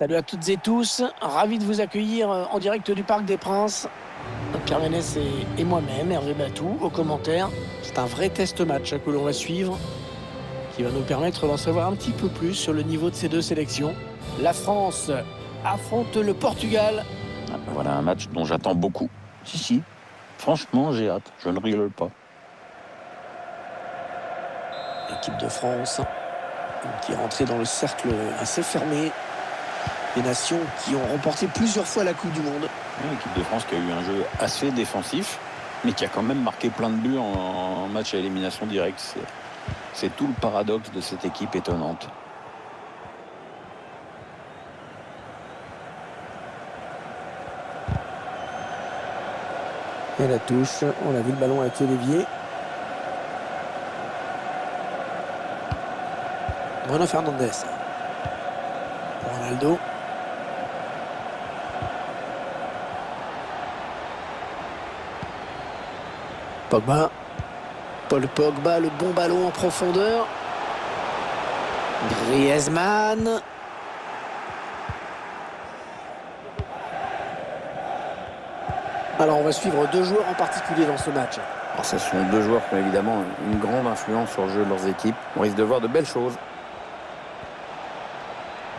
Salut à toutes et tous, ravi de vous accueillir en direct du Parc des Princes. Pierre Ménès et moi-même, Hervé Batou, aux commentaires. C'est un vrai test match que l'on va suivre, qui va nous permettre d'en savoir un petit peu plus sur le niveau de ces deux sélections. La France affronte le Portugal. Voilà un match dont j'attends beaucoup. Si, franchement j'ai hâte, je ne rigole pas. L'équipe de France qui est rentrée dans le cercle assez fermé des nations qui ont remporté plusieurs fois la Coupe du Monde. L'équipe de France qui a eu un jeu assez défensif, mais qui a quand même marqué plein de buts en match à élimination directe. C'est tout le paradoxe de cette équipe étonnante. Et la touche, on a vu, le ballon a été dévié. Bruno Fernandes. Ronaldo. Pogba. Paul Pogba, le bon ballon en profondeur. Griezmann. Alors on va suivre deux joueurs en particulier dans ce match. Alors, ce sont deux joueurs qui ont évidemment une grande influence sur le jeu de leurs équipes. On risque de voir de belles choses.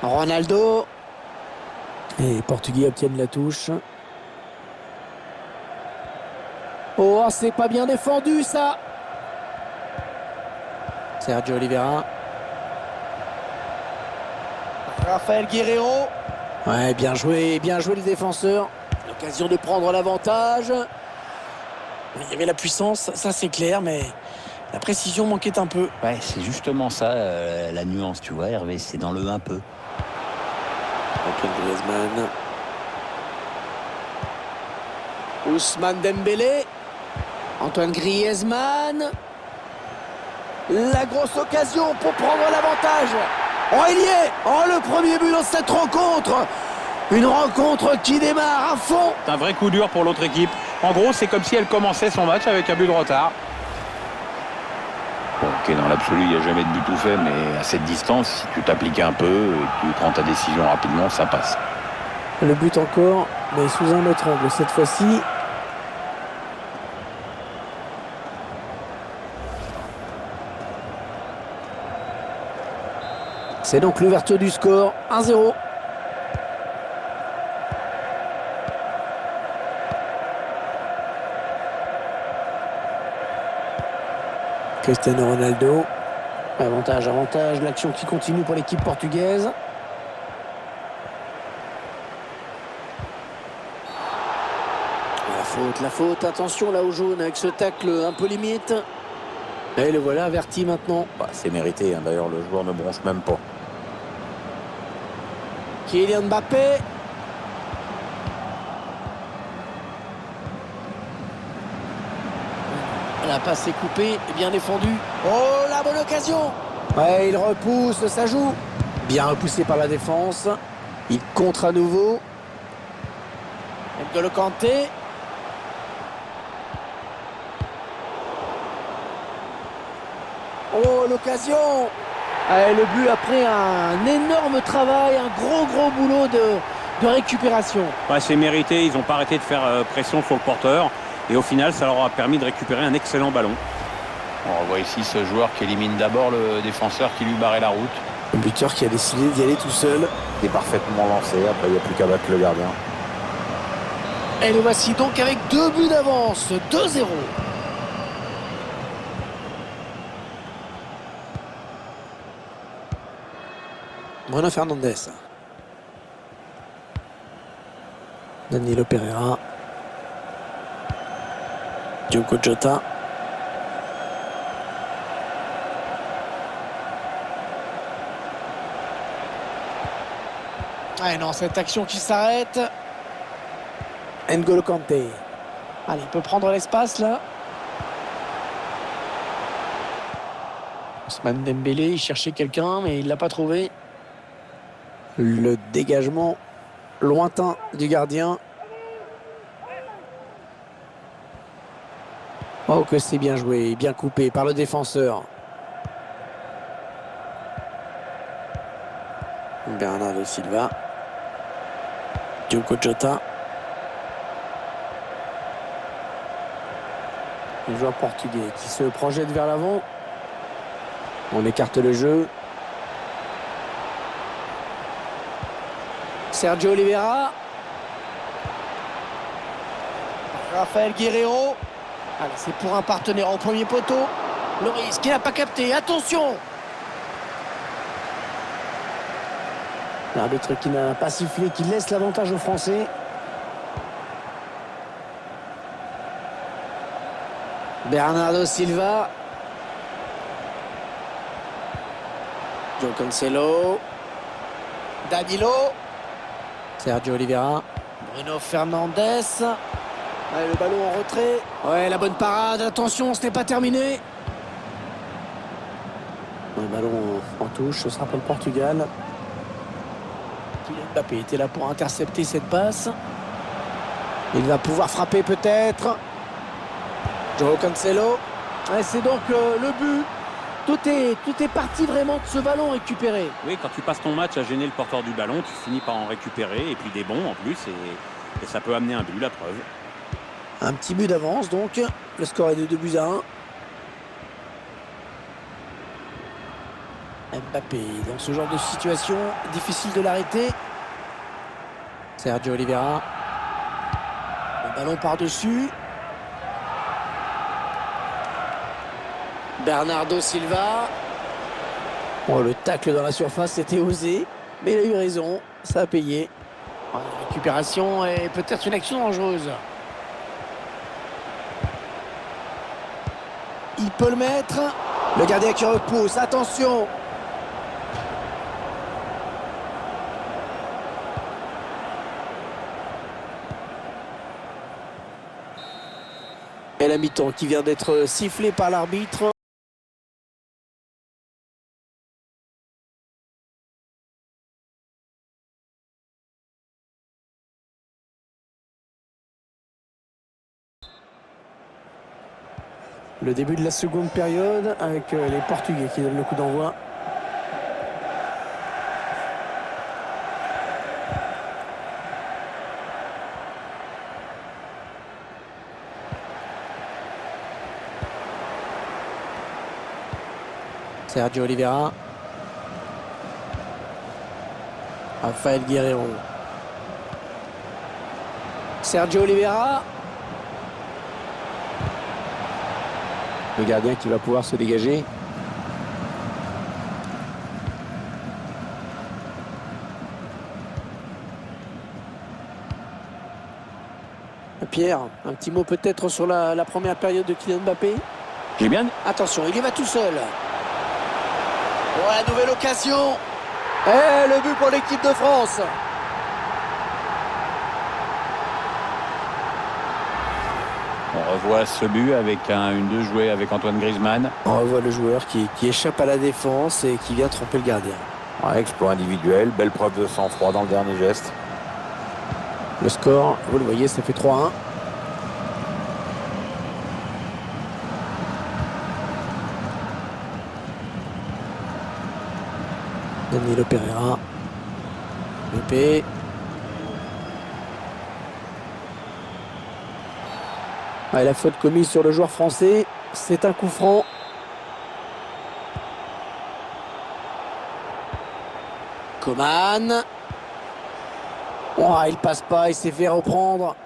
Ronaldo. Et les Portugais obtiennent la touche. Oh, c'est pas bien défendu ça. Sergio Oliveira. Rafael Guerreiro. Ouais, bien joué le défenseur. L'occasion de prendre l'avantage. Il y avait la puissance, ça c'est clair, mais la précision manquait un peu. Ouais, c'est justement ça, la nuance, tu vois, Hervé, c'est dans le un peu. Antoine Griezmann. Ousmane Dembélé. Antoine Griezmann. La grosse occasion pour prendre l'avantage. Oh, il y est. Oh, le premier but dans cette rencontre. Une rencontre qui démarre à fond. C'est un vrai coup dur pour l'autre équipe. En gros, c'est comme si elle commençait son match avec un but de retard. Bon, ok, dans l'absolu, il n'y a jamais de but tout fait, mais à cette distance, si tu t'appliques un peu, et tu prends ta décision rapidement, ça passe. Le but encore, mais sous un autre angle cette fois-ci. C'est donc l'ouverture du score, 1-0. Cristiano Ronaldo. Avantage, l'action qui continue pour l'équipe portugaise. La faute, attention là au jaune avec ce tacle un peu limite. Et le voilà averti maintenant. C'est mérité, hein. D'ailleurs le joueur ne bronche même pas. Kylian Mbappé. La passe est coupée, bien défendue. Oh, la bonne occasion. Ouais, il repousse, ça joue. Bien repoussé par la défense. Il contre à nouveau. N'Golo Kanté. Oh, l'occasion. Ouais, le but après un énorme travail, un gros boulot de récupération. Ouais, c'est mérité, ils n'ont pas arrêté de faire pression sur le porteur. Et au final, ça leur a permis de récupérer un excellent ballon. On voit ici ce joueur qui élimine d'abord le défenseur qui lui barrait la route. Le buteur qui a décidé d'y aller tout seul. Il est parfaitement lancé, après il n'y a plus qu'à battre le gardien. Et le voici donc avec 2 buts d'avance, 2-0. Bruno Fernandes. Danilo Pereira. Diogo Jota. Ah non, cette action qui s'arrête. N'Golo Kanté. Allez, il peut prendre l'espace là. Ousmane Dembélé, il cherchait quelqu'un, mais il ne l'a pas trouvé. Le dégagement lointain du gardien. Oh, que c'est bien joué, bien coupé par le défenseur. Bernardo Silva. Diogo Jota. Le joueur portugais qui se projette vers l'avant. On écarte le jeu. Sergio Oliveira. Rafael Guerreiro. Allez, c'est pour un partenaire au premier poteau. Le risque, il n'a pas capté. Attention! L'arbitre qui n'a pas sifflé, qui laisse l'avantage aux Français. Bernardo Silva. João Cancelo. Danilo. Sergio Oliveira. Bruno Fernandes. Allez, le ballon en retrait. Ouais, la bonne parade. Attention, ce n'est pas terminé. Le ballon en touche, ce sera pour le Portugal. Kylian Mbappé était là pour intercepter cette passe. Il va pouvoir frapper peut-être. João Cancelo. Ouais, c'est donc le but. Tout est parti vraiment de ce ballon récupéré. Oui, quand tu passes ton match à gêner le porteur du ballon, tu finis par en récupérer, et puis des bons en plus, et ça peut amener un but, la preuve. Un petit but d'avance donc. Le score est de 2-1. Mbappé, dans ce genre de situation, difficile de l'arrêter. Sergio Oliveira. Le ballon par-dessus. Bernardo Silva. Oh, le tacle dans la surface, c'était osé. Mais il a eu raison, ça a payé. La récupération et peut-être une action dangereuse. Il peut le mettre. Le gardien qui repousse, attention! Et la mi-temps qui vient d'être sifflée par l'arbitre. Le début de la seconde période avec les Portugais qui donnent le coup d'envoi. Sergio Oliveira. Rafael Guerreiro. Sergio Oliveira. Le gardien qui va pouvoir se dégager. Pierre, un petit mot peut-être sur la première période de Kylian Mbappé. J'ai bien. Attention, il y va tout seul. Ouais, nouvelle occasion. Et le but pour l'équipe de France. On revoit ce but avec une 2 jouée avec Antoine Griezmann. On revoit le joueur qui échappe à la défense et qui vient tromper le gardien. Ouais, exploit individuel, belle preuve de sang-froid dans le dernier geste. Le score, vous le voyez, ça fait 3-1. Danilo Pereira. Pepe. Ah, la faute commise sur le joueur français. C'est un coup franc. Coman. Oh, il passe pas, il s'est fait reprendre.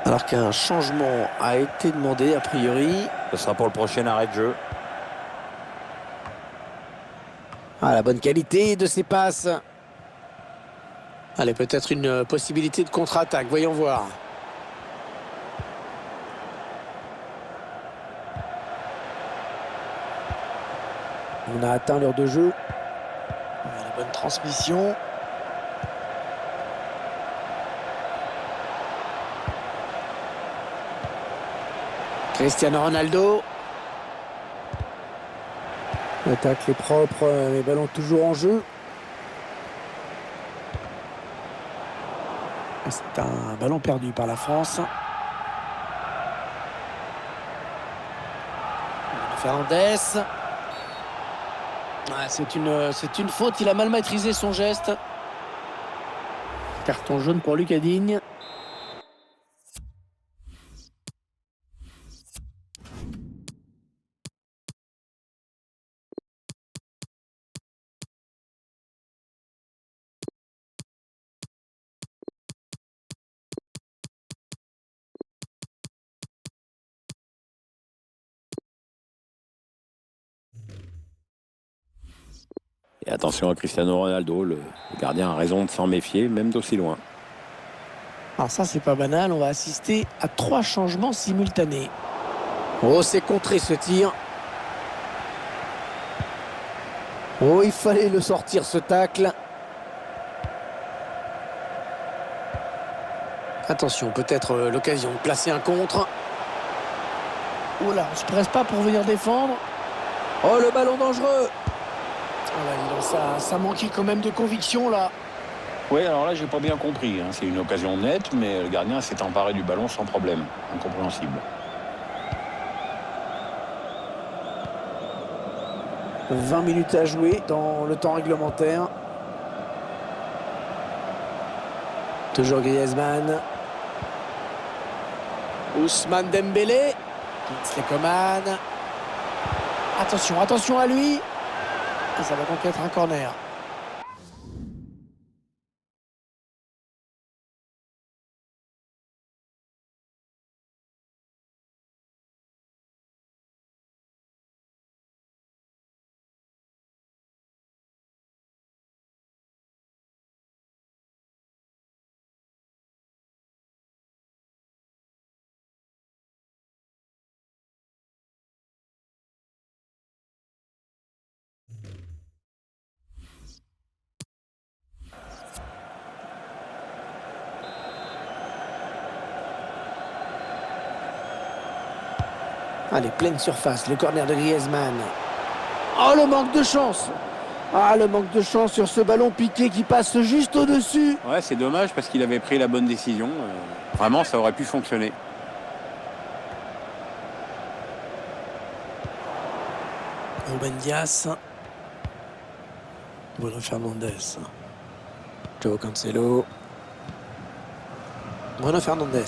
Alors qu'un changement a été demandé a priori. Ce sera pour le prochain arrêt de jeu. Ah, la bonne qualité de ses passes. Allez, peut-être une possibilité de contre-attaque. Voyons voir. On a atteint l'heure de jeu. La bonne transmission. Cristiano Ronaldo. L'attaque est propre, les ballons toujours en jeu. C'est un ballon perdu par la France. Fernandes. C'est une faute, il a mal maîtrisé son geste. Carton jaune pour Lucas Digne. Et attention à Cristiano Ronaldo, le gardien a raison de s'en méfier, même d'aussi loin. Alors ça, c'est pas banal. On va assister à 3 changements simultanés. Oh, c'est contré ce tir. Oh, il fallait le sortir ce tacle. Attention, peut-être l'occasion de placer un contre. Oh là, on se presse pas pour venir défendre. Oh, le ballon dangereux. Oh là, dis donc, ça manquait quand même de conviction là. Oui, alors là, j'ai pas bien compris. C'est une occasion nette, mais le gardien s'est emparé du ballon sans problème. Incompréhensible. 20 minutes à jouer dans le temps réglementaire. Toujours Griezmann. Ousmane Dembélé. Kingsley Coman. Attention, attention à lui. Et ça va donc être un corner. Allez, pleine surface, le corner de Griezmann. Oh, le manque de chance. Ah, le manque de chance sur ce ballon piqué qui passe juste au-dessus. Ouais, c'est dommage parce qu'il avait pris la bonne décision. Vraiment, ça aurait pu fonctionner. Ruben Dias. Bruno Fernandes. Joao Cancelo. Bruno Fernandes.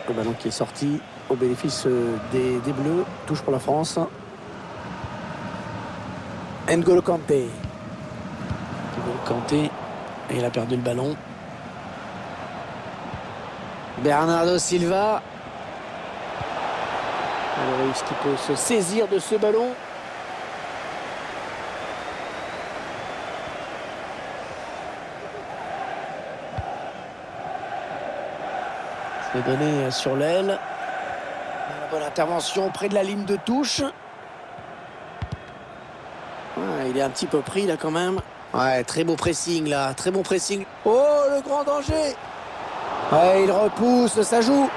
Le ballon qui est sorti au bénéfice des Bleus. Touche pour la France. N'Golo Kanté. N'Golo Kanté. Et il a perdu le ballon. Bernardo Silva. Alors, est-ce qu'il peut se saisir de ce ballon? C'est donné sur l'aile. Bonne intervention près de la ligne de touche. Ouais, il est un petit peu pris là quand même. Ouais, très beau pressing là, très bon pressing. Oh, le grand danger. Ouais, il repousse, ça joue.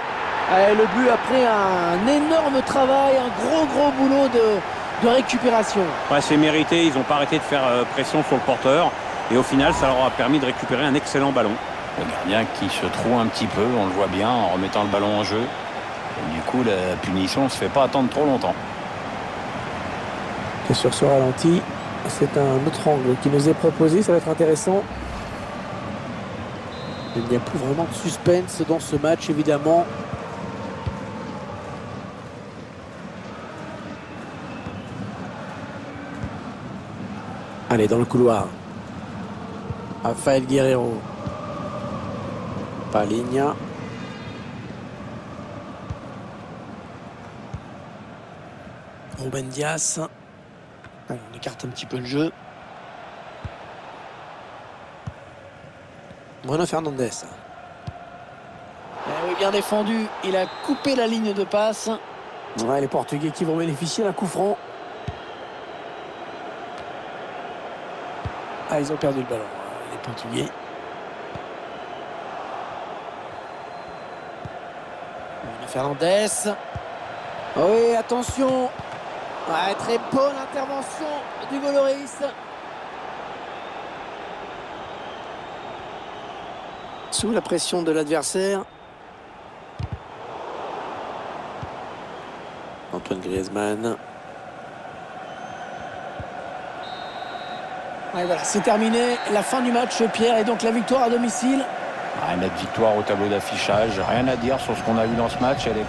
Ouais, le but après un énorme travail, un gros boulot de récupération. Ouais, c'est mérité, ils n'ont pas arrêté de faire pression sur le porteur. Et au final, ça leur a permis de récupérer un excellent ballon. Le gardien qui se trouve un petit peu, on le voit bien, en remettant le ballon en jeu. Et du coup, la punition ne se fait pas attendre trop longtemps. Et sur ce ralenti, c'est un autre angle qui nous est proposé, ça va être intéressant. Il n'y a plus vraiment de suspense dans ce match, évidemment. Allez, dans le couloir. Rafael Guerreiro. Palinha. Ruben Dias. Allez, on écarte un petit peu le jeu. Bruno Fernandes. Oui, bien défendu. Il a coupé la ligne de passe. Ouais, les Portugais qui vont bénéficier d'un coup franc. Ah, ils ont perdu le ballon, les Portugais. Fernandes. Oh oui, attention. Ouais, très bonne intervention du Goloris. Sous la pression de l'adversaire. Antoine Griezmann. Ouais, voilà, c'est terminé. La fin du match, Pierre, et donc la victoire à domicile. Une nette victoire au tableau d'affichage. Rien à dire sur ce qu'on a vu dans ce match. Elle est